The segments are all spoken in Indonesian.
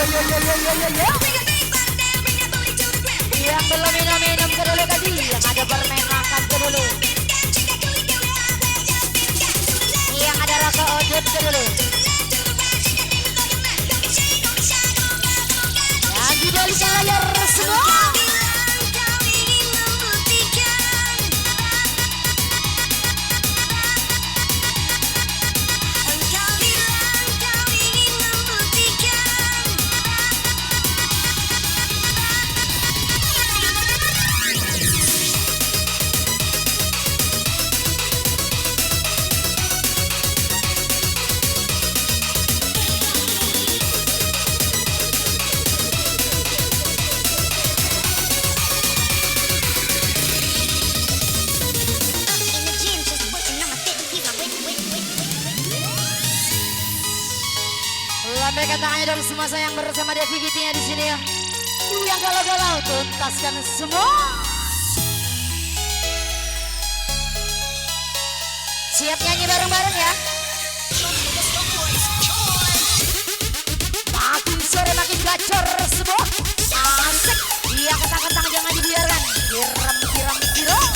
Yang belum minum-minum ke dulu tadi, yang ada permen makan ke dulu, yang ada rasa ojek ke dulu, yang di balik layar semua. Lambaikan tangannya dari semua sayang bersama Devi Gitinya di sini ya. Yang galau-galau tuntaskan semua. Siap nyanyi bareng-bareng ya. Makin sore makin gacor semua. Asik. Iya kentang-kentang jangan dibiarkan. Kiram.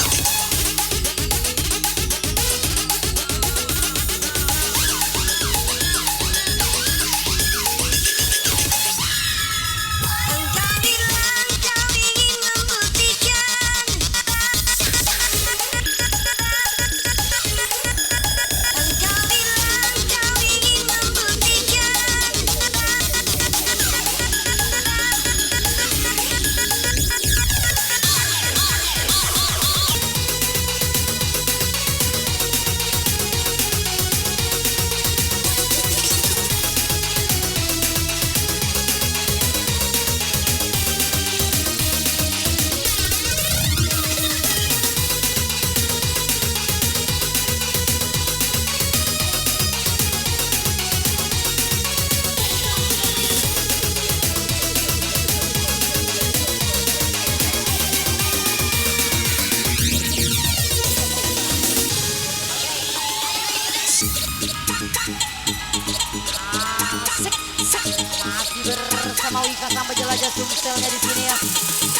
Masih bersama Wika sampai jelajah sumselnya di sini ya.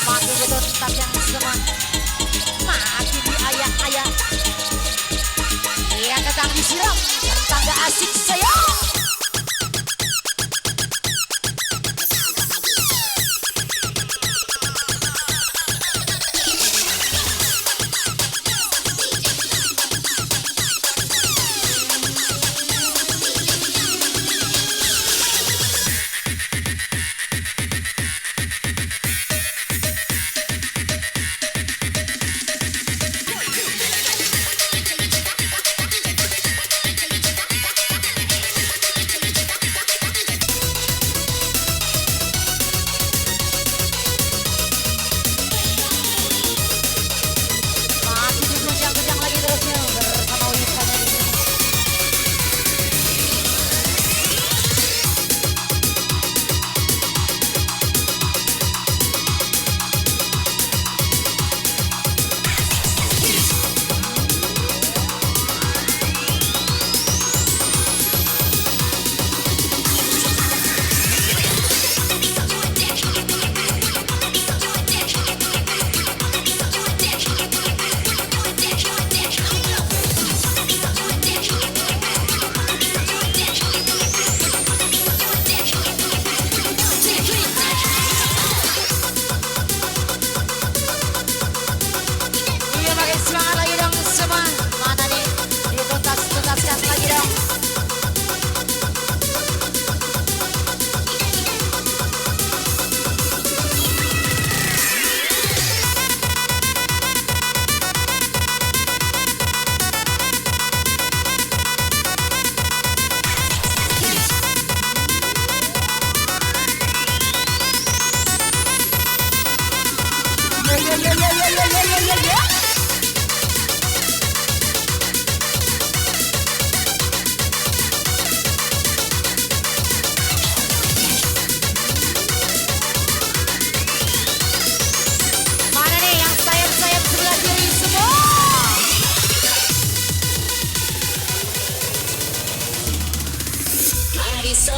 Makin dituntas yang semua, makin diayak-ayak. Iya kentang disiram, kentang gak asik sayang.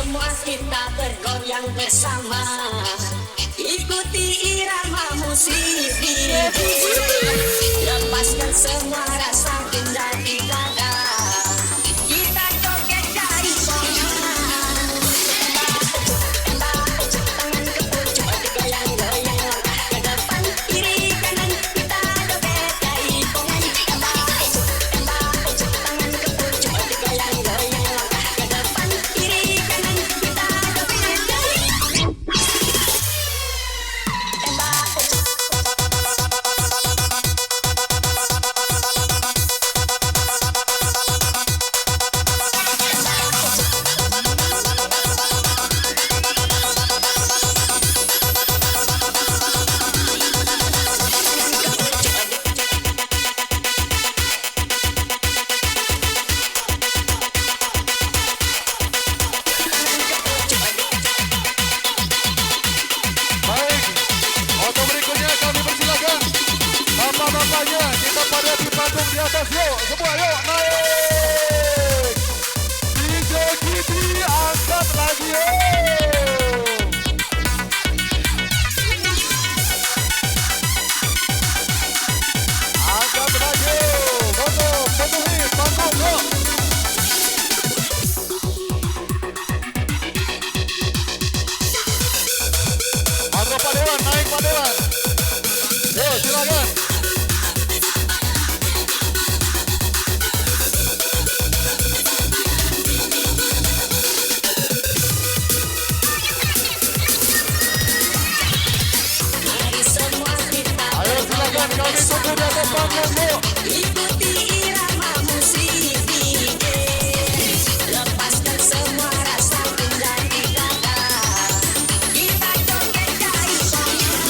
semua kita bergoyang bersama, ikuti irama musik ini. Lepaskan semua rasa gundah di dada, kita joget dari goyang. Tangan ke pucuk digoyang-goyang, ke depan kiri kanan kita joget dari goyang. Tangan ke pucuk digoyang-goyang, ke depan kiri kanan kita joget dari Baik, untuk berikutnya kami persilakan bapak-bapaknya kita pada di panggung di atas yuk, semua yuk naik. DJ Kidi angkat lagi yuk. Angkat lagi, penuhi panggung yuk. Atau Pak Dewan, naik Pak Dewan. Yuk silakan. Mari semua kita Ayo silakan kami tunggu di atas panggung yuk. ikuti irama musik DJ. Lepaskan semua rasa gundah di dada, kita joget dari goyang.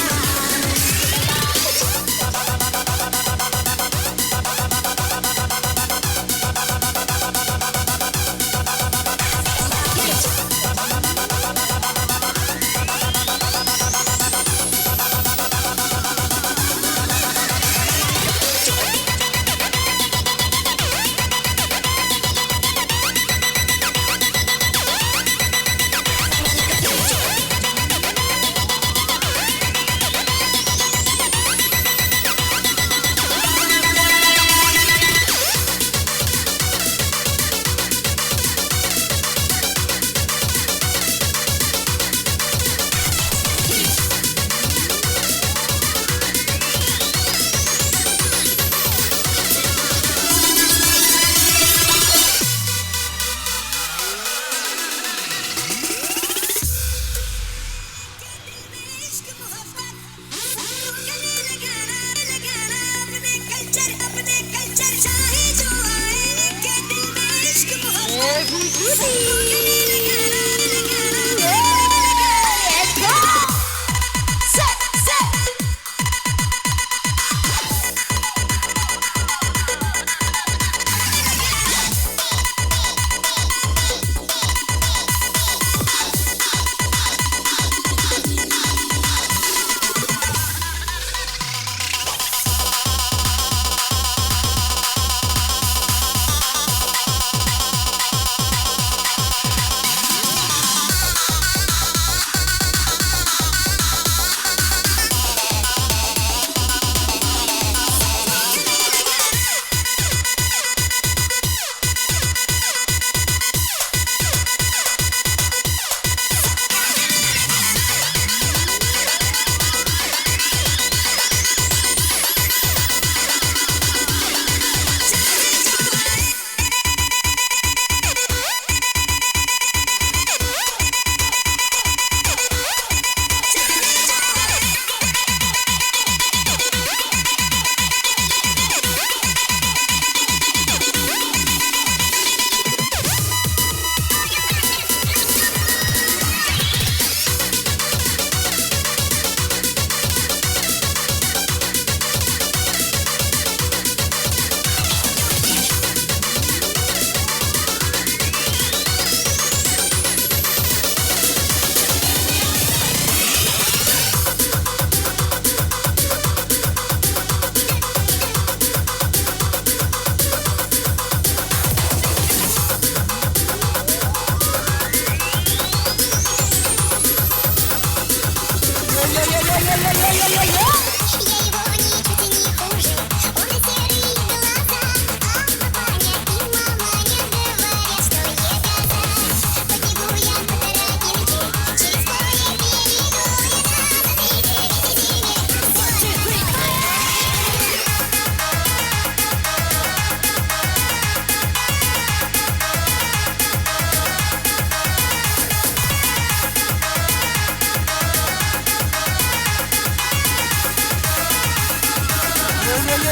Masih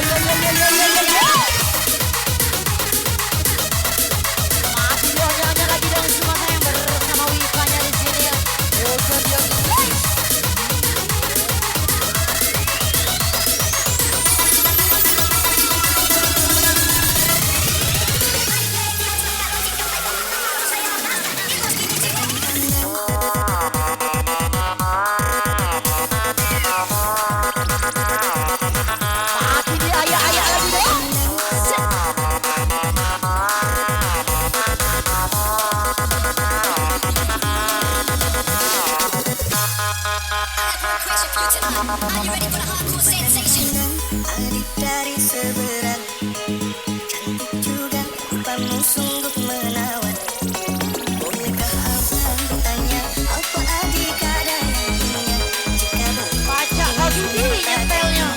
juanya lagi dong semua sayang bersama Wikanya di sini ya. Oke dia. Makin diayak-ayak lagi dong. Are you ready for the hardcore sensation? Adik dari seberang, cantik juga, rupamu sungguh menawan. Bolehkah abang bertanya, apa adik ada yang punya? Jika Baca lagi di nyetelnya.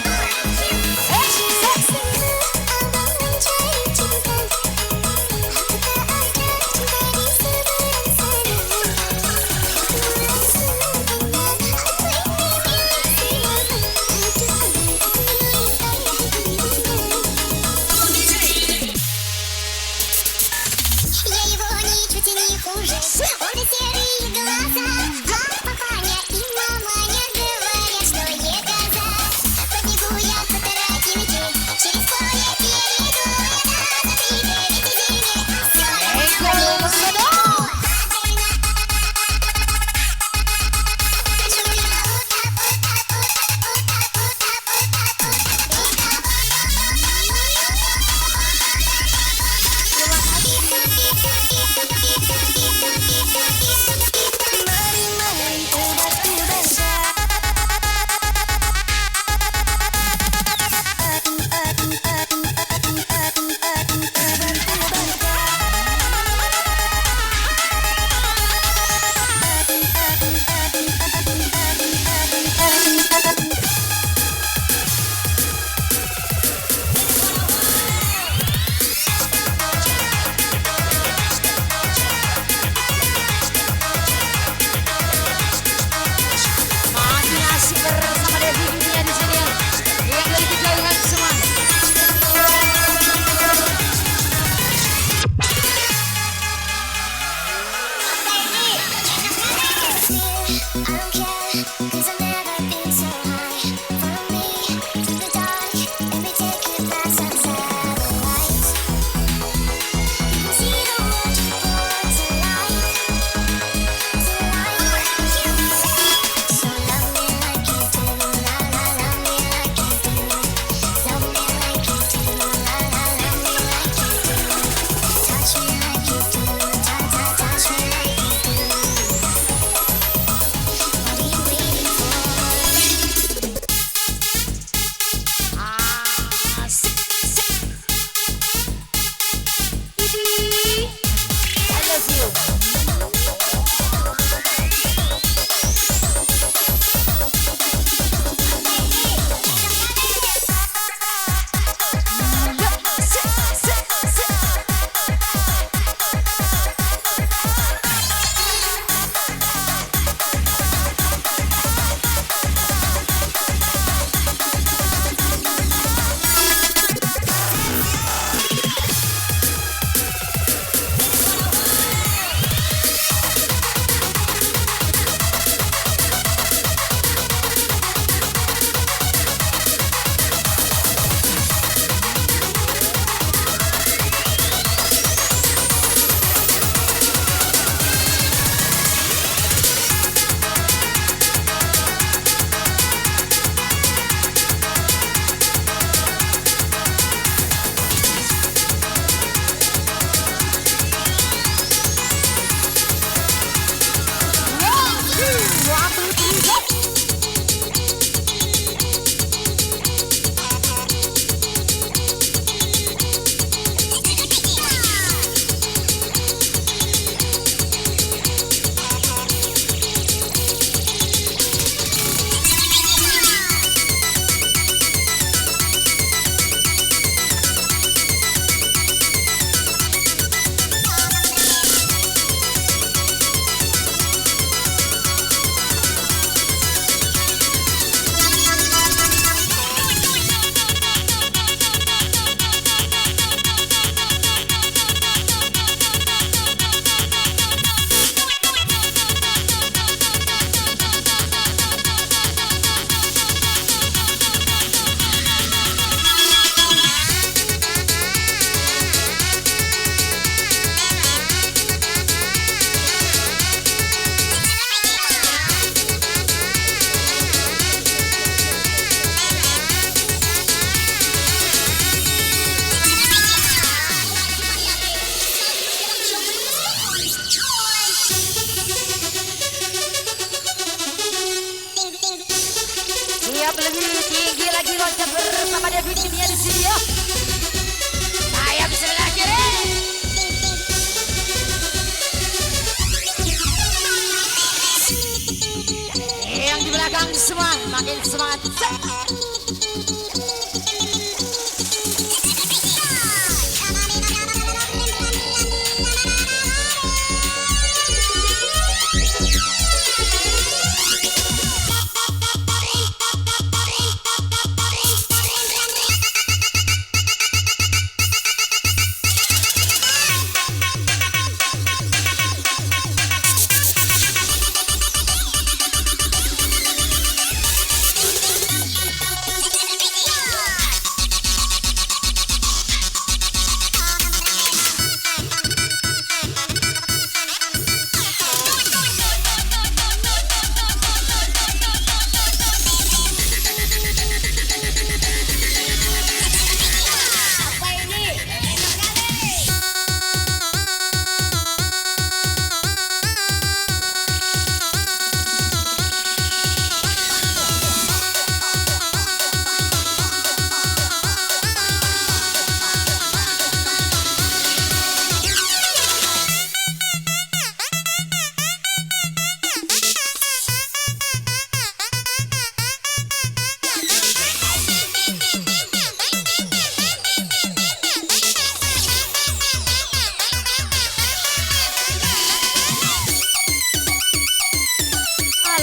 semua, makin semangat.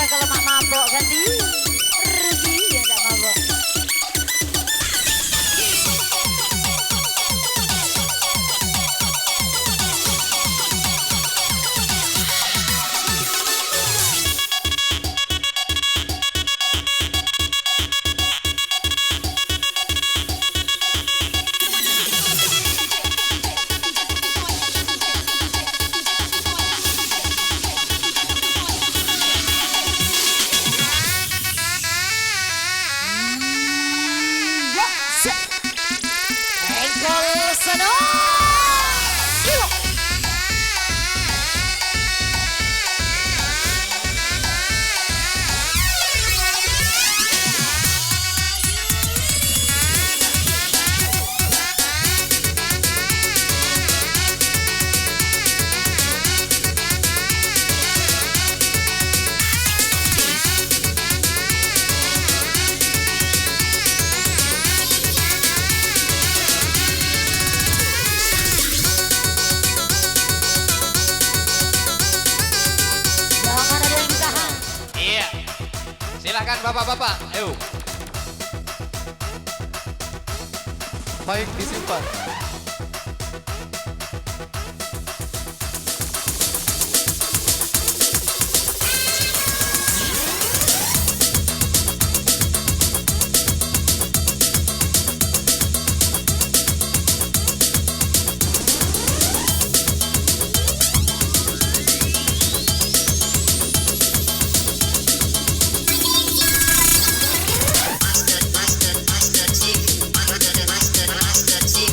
Kalau mak mabok ganti rugi ya tak mabok. Silakan bapak-bapak, ayo. Baik disimpan. Master chick,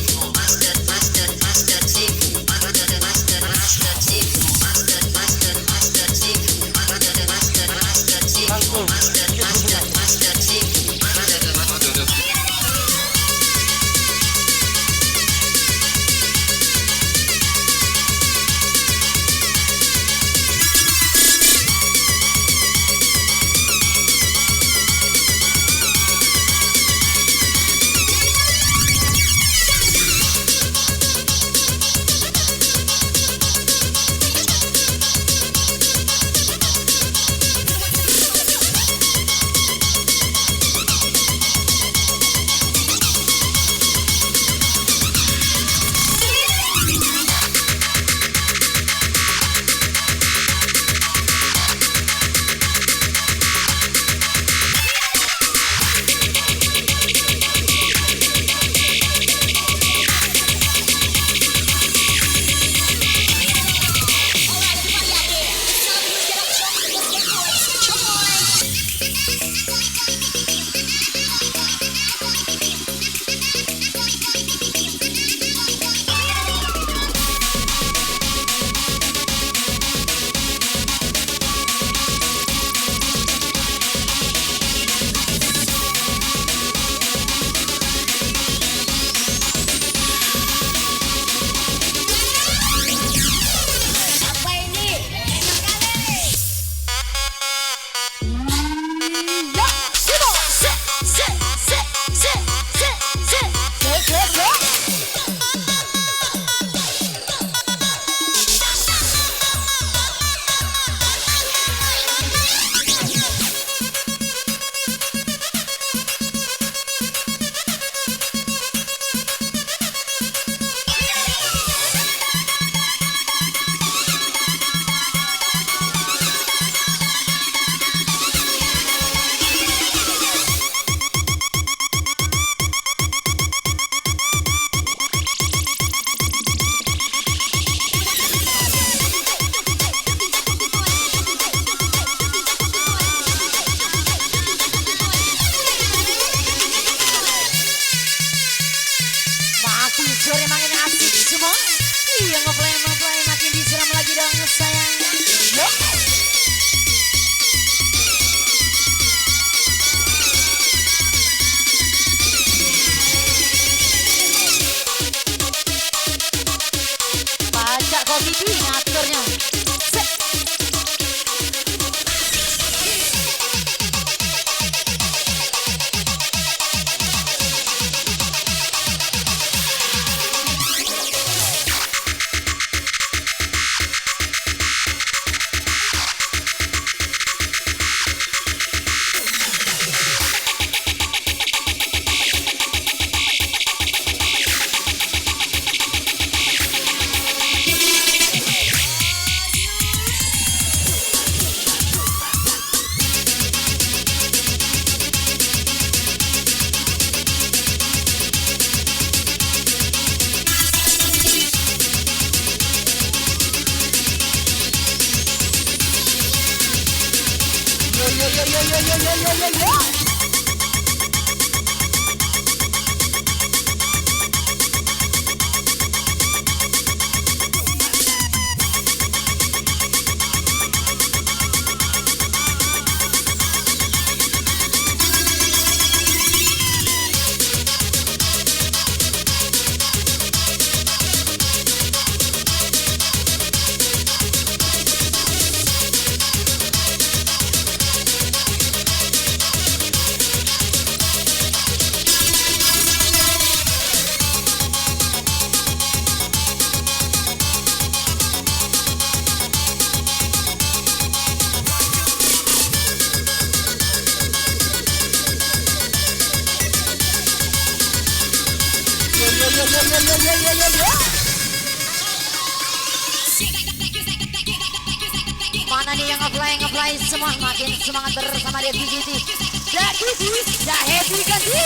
Mana nih yang nge-fly semua makin semangat bersama dia BGT. Dah happy ganti.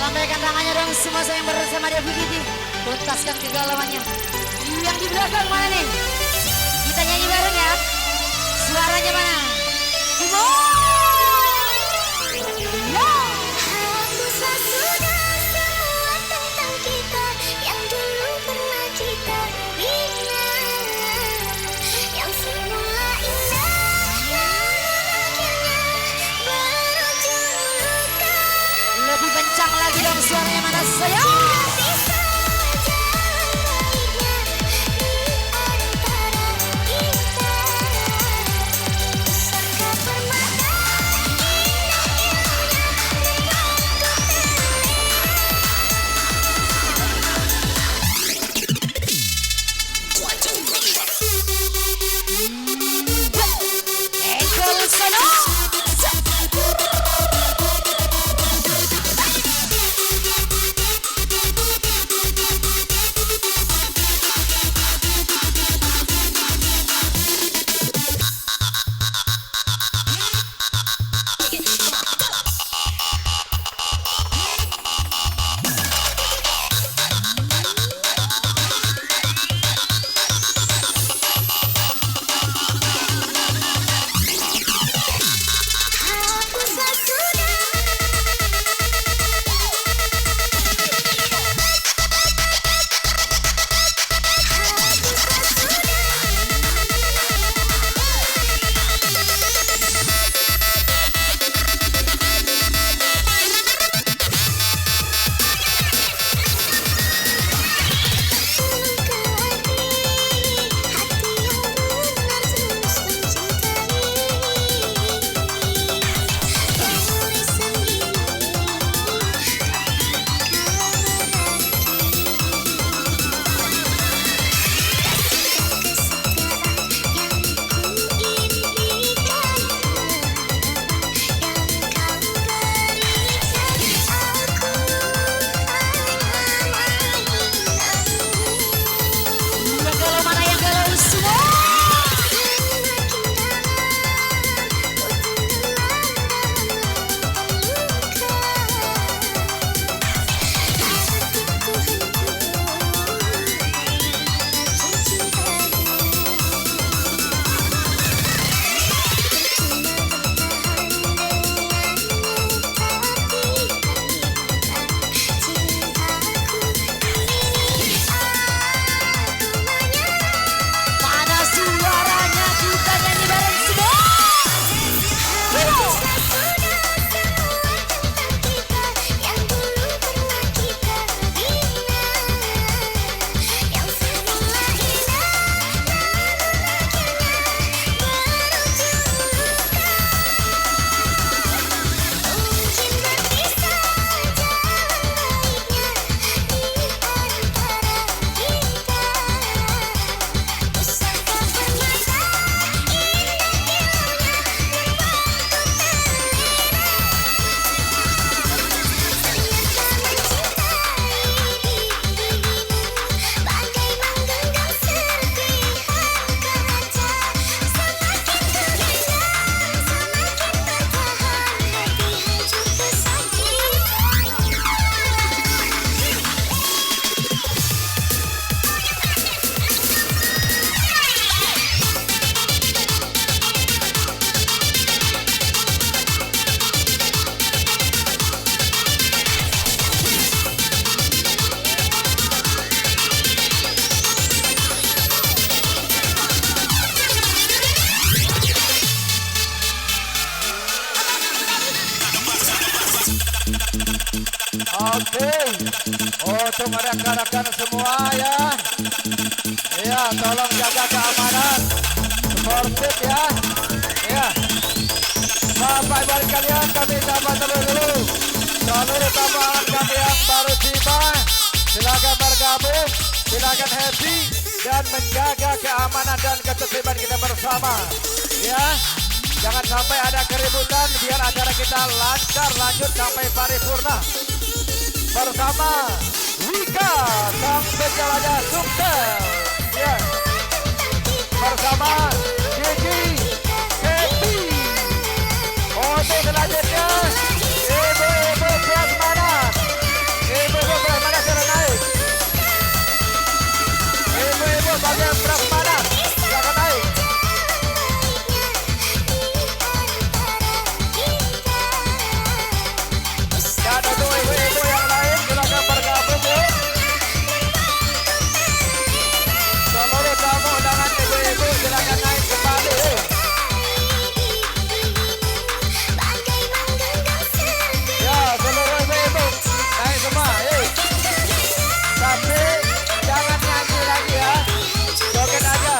Lambaikan tangannya dong semua saya yang bersama dia BGT. Tuntaskan kegalauannya. Yang di belakang mana nih? Kita nyanyi bareng ya. Suaranya mana? Timur. Hapuslah sudah semua tentang kita yang dulu pernah kita bina, yang semula indah namun akhirnya berujung luka. Lebih kencang lagi dong suaranya mana saya? Bisa jalan baiknya di antara kita. Pusaka permata Ekol sono. Oke, untuk rekan-rekan semua ya. Ya, tolong jaga keamanan. Sportif ya. Ya. Bapak ibu kalian kami sapa terlebih dulu. Seluruh tambahan kami yang baru tiba, silakan bergabung, silakan happy dan menjaga keamanan dan ketertiban kita bersama. Ya. Jangan sampai ada keributan biar acara kita lancar lanjut sampai paripurna. Bersama Wika sang penjelajah sukses. Ya. Bersama Gigi Happy. Untuk selanjutnya ibu-ibu prasmanan. Ibu-ibu prasmanan sudah naik. Ibu-ibu bagian prasmanan silakan naik. Dan untuk ibu-ibu yang lain silakan bergabung ya. Seluruh tamu undangan ibu-ibu silakan naik kembali. Ya, seluruh ibu-ibu naik semua. Tapi jangan nyanyi lagi ya. Joget aja.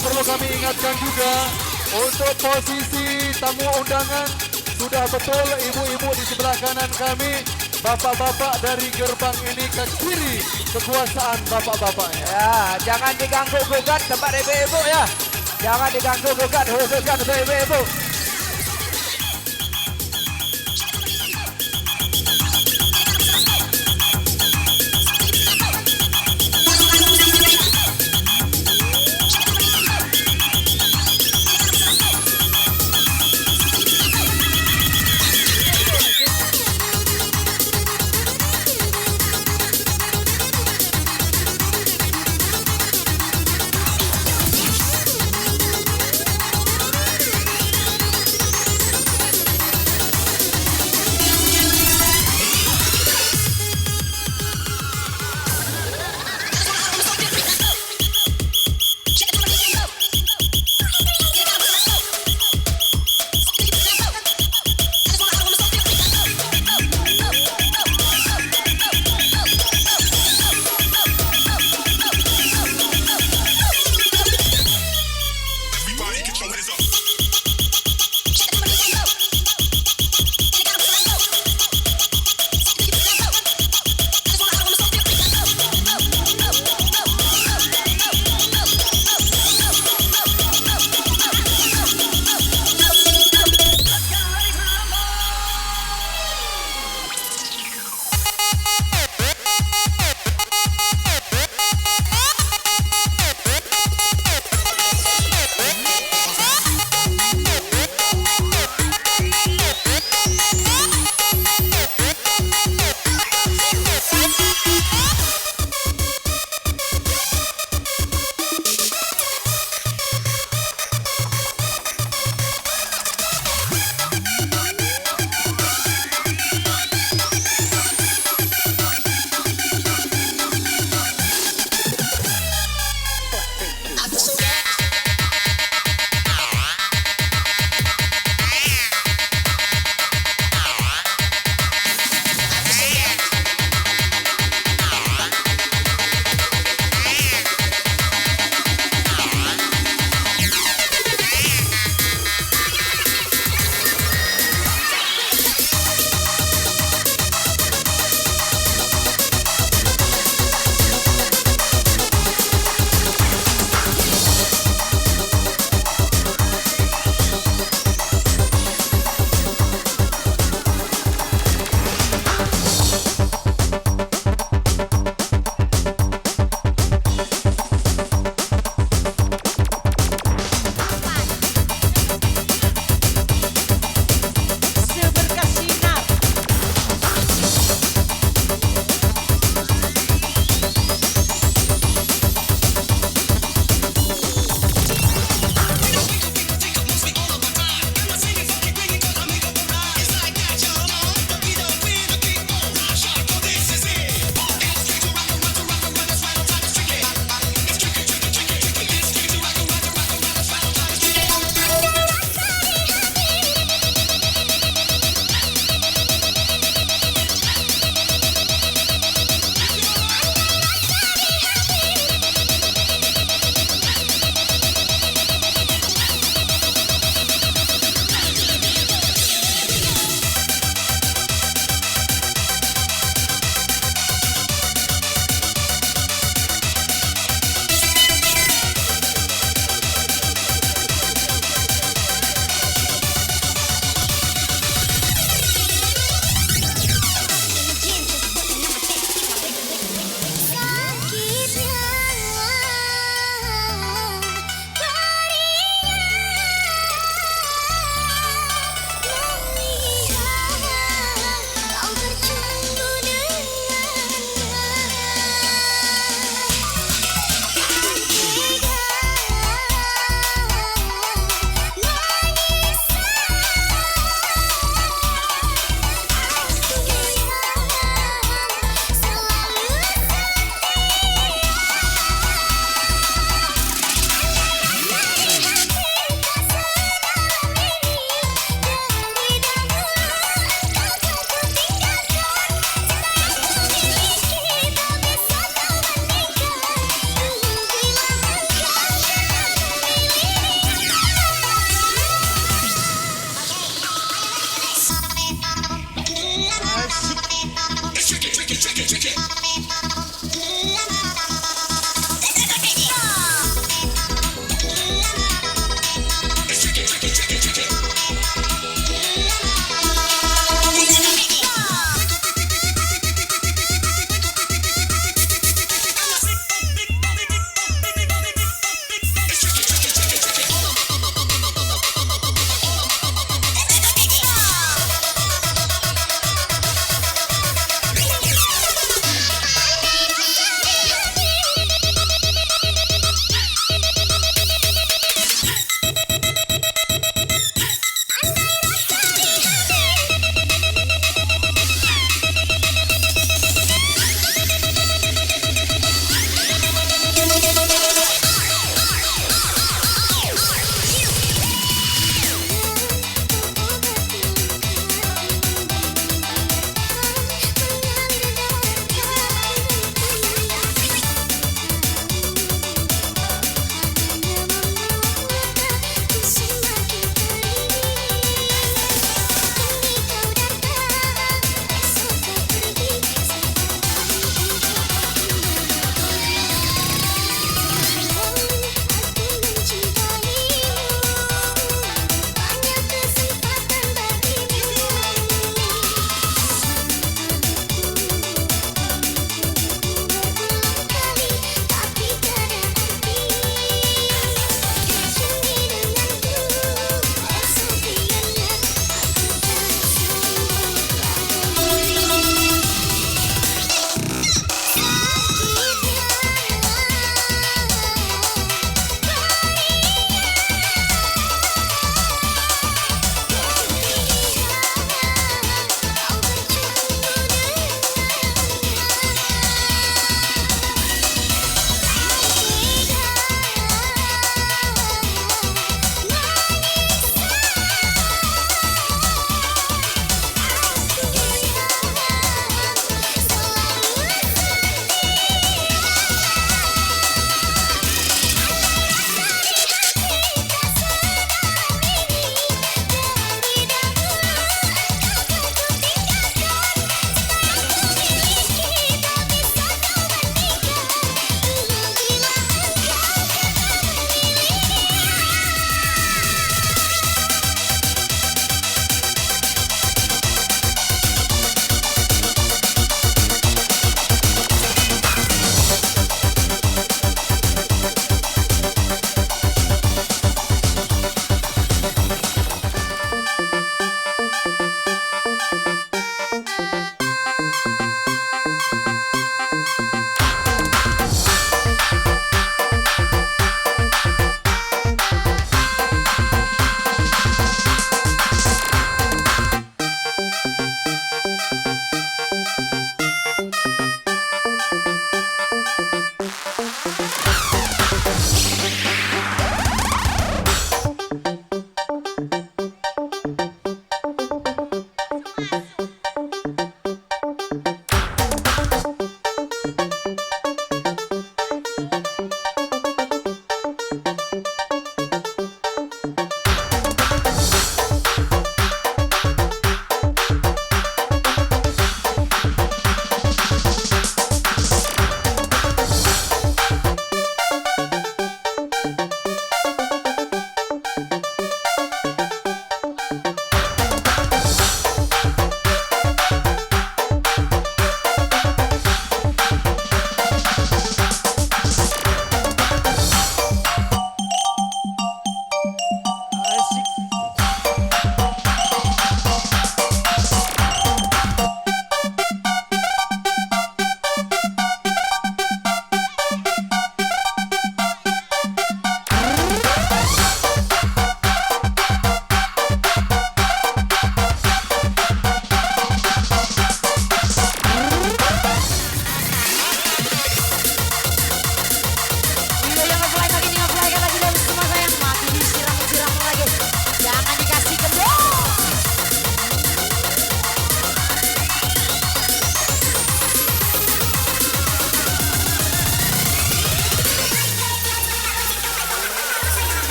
Perlu kami ingatkan juga untuk posisi tamu undangan sudah betul ibu-ibu di sebelah kanan kami, bapak-bapak dari gerbang ini ke kiri kekuasaan bapak-bapaknya. Ya, jangan diganggu gugat tempat ibu-ibu ya. Jangan diganggu gugat khususkan untuk ibu-ibu.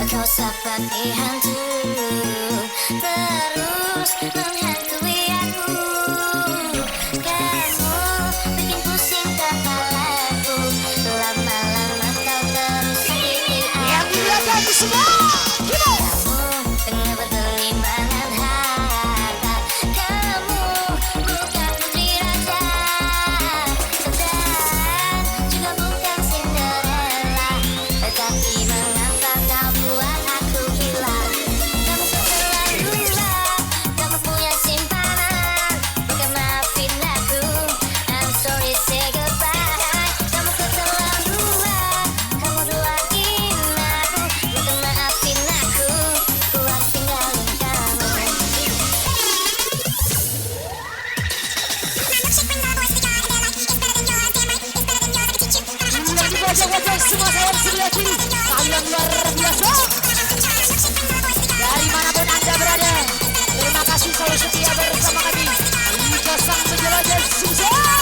Kau seperti hantu terus menghantui aku. Kamu bikin pusing kepalaku. Lama-lama kau terus sakiti aku. Yang di belakang semua. Kamu tengah berkelimpangan harta. Kamu bukan putri raja dan juga bukan Cinderella. Tetapi mengapa kau buat aku gila? Kamu keterlaluan, kamu punya simpanan. Bukan maafin aku, I'm sorry say goodbye. Kamu keterlaluan, kamu duain aku. Bukan maafin aku, ku harus tinggalin kamu. Yang di pojok-pojok semua saya sebelah kiri. Kalian luar biasa. Dari manapun Anda berada, terima kasih selalu setia bersama kami. Ini Sang Penjelajah Sukses.